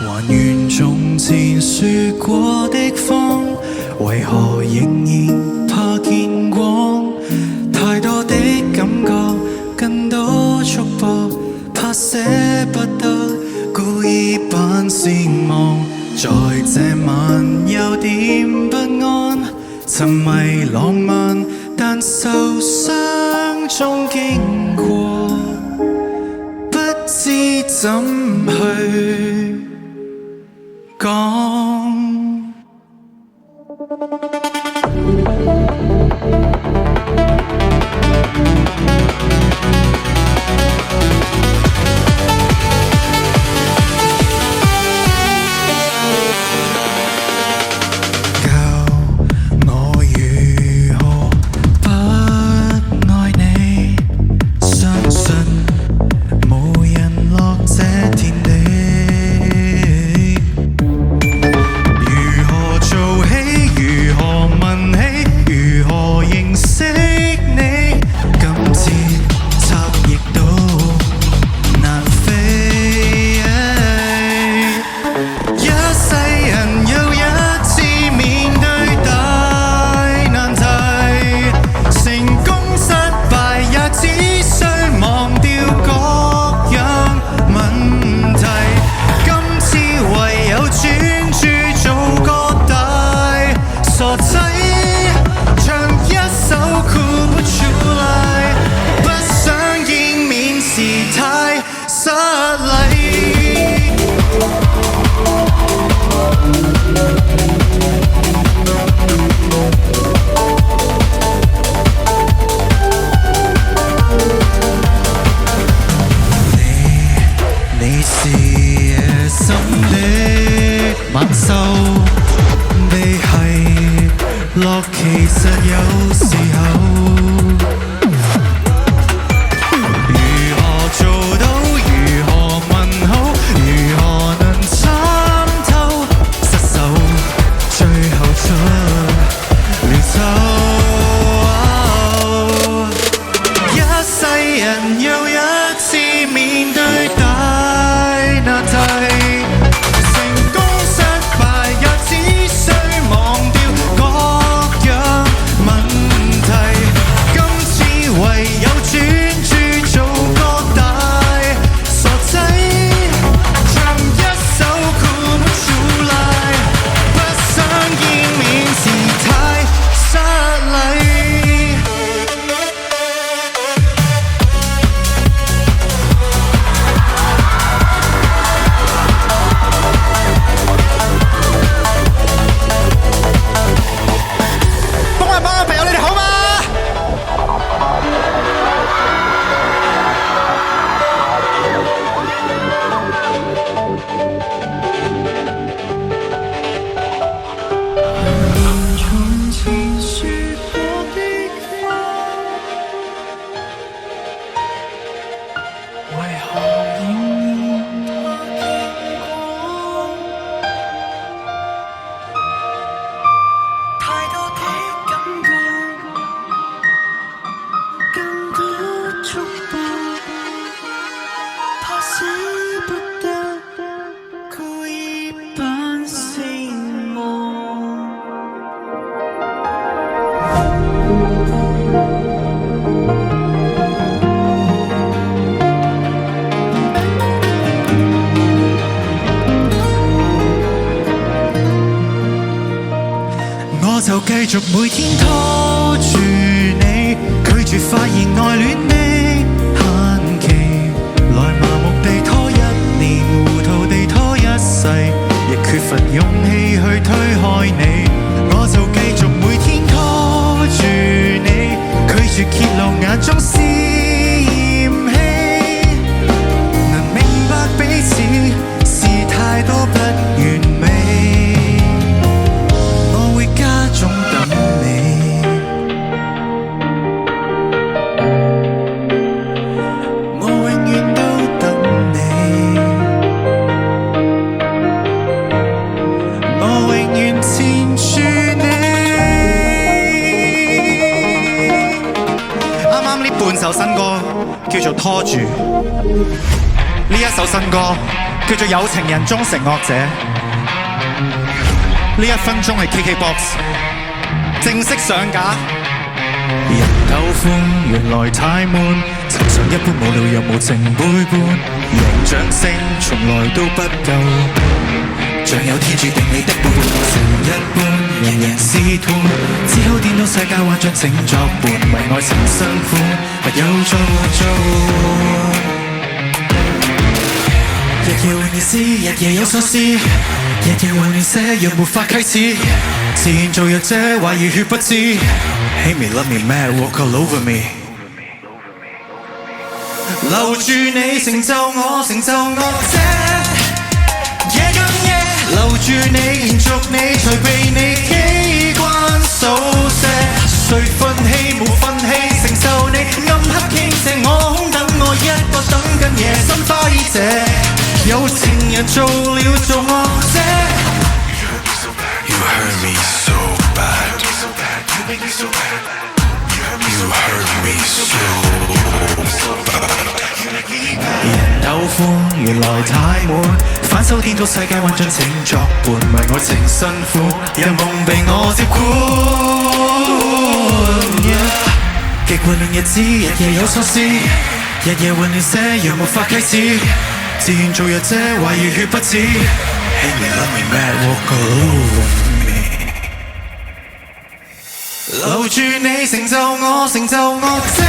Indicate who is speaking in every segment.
Speaker 1: 還原從前說過的謊，為何仍然怕見光？太多的感覺，更多束縛，怕捨不得，故意扮善忘。在這晚有點不安，沉迷浪漫，但受傷中經過，不知怎去講。其實有時候，如何做到？如何問好？如何能參透？失手，最後出了醜。一世人又一次面對大難題。我就繼續每天拖住你，拒絕發現愛戀的限期，來麻木地拖一年，糊塗地拖一世，亦缺乏勇氣去推開你。我就繼續每天拖住你，拒絕揭露眼中嫌棄，能明白彼此是太多不完美。
Speaker 2: 首新歌叫做《拖住》。呢一首新歌叫做《有情人終成惡者》。呢1分鐘係 KKBOX 正式上架。
Speaker 1: 人鬥歡原來太悶，尋常一般無聊又無情背叛，贏掌聲從來都不夠，像有天注定你的背叛，成一般人人試探，只好顛倒世界幻象請作伴，為愛情辛苦沒有做做。日夜為你思，日夜有所思，日夜為你寫，若沒法啟齒，自願做弱者，懷疑血不知。Hate me, love me, mad, walk all over me。留住你，成就我，成就惡者，夜更夜。留住你，延續你，隨被你機關掃射。誰憤氣無憤氣，承受你暗黑傾瀉，我空等我一個等緊夜深花依者。有情人做了做惡者。
Speaker 3: You hurt me so bad. You hurt me so bad. You hurt me so bad.
Speaker 1: 人鬥歡原來太悶，反手顛倒世界幻象請作伴，為愛情辛苦，人夢被我接管。極混亂日子，日夜有所思，日夜混亂些，若無法啟齒，自願做弱者，懷疑血不止。Hate me, love me, mad, walk all over me。留住你，成就我，成就惡者，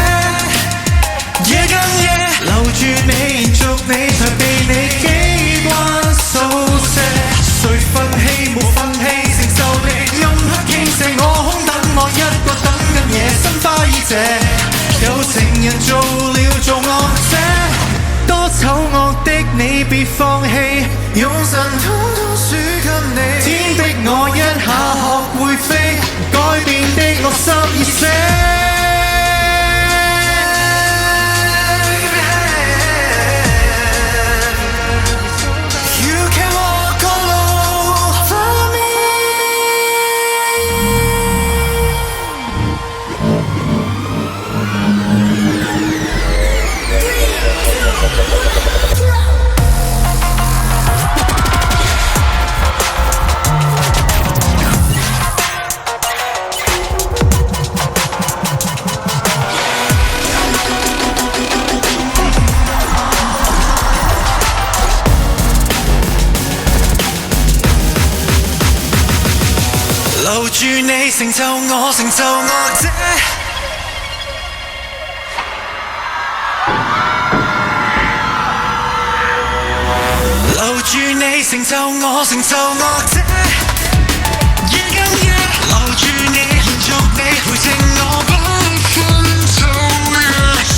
Speaker 1: 夜更夜。留住你，延續你，隨被你機關掃射。誰憤氣無憤氣，承受你暗黑傾瀉，我空等我一個等緊夜深花依者。有情人做了做惡者，多醜惡的你別放棄，用神通通輸給你。天逼我一下學會飛，改變的我心已死。留住你，成就我，成就惡者。留住你，成就我，成就惡者。夜更夜，留住你，延續你，陪證我不分晝夜。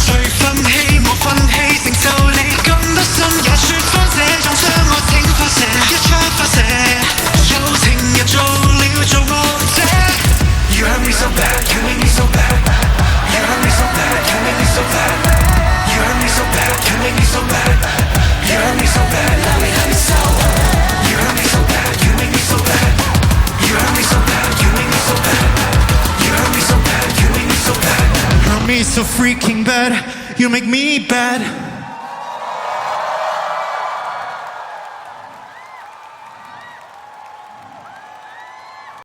Speaker 1: 誰憤氣無憤氣，承受你更多心也説謊，這種將我請發射，一槍發射。有情人做了做惡者。
Speaker 3: You hurt me so bad. You make me so bad. You hurt me so bad. You make me so bad. You hurt me so bad. You make me so bad. You hurt me so bad. Love me so. You hurt me so bad. You make me so bad. You hurt me so bad. You make me so bad. You hurt me so bad. You make me so bad.
Speaker 1: Hurt me so freaking bad, you make me bad.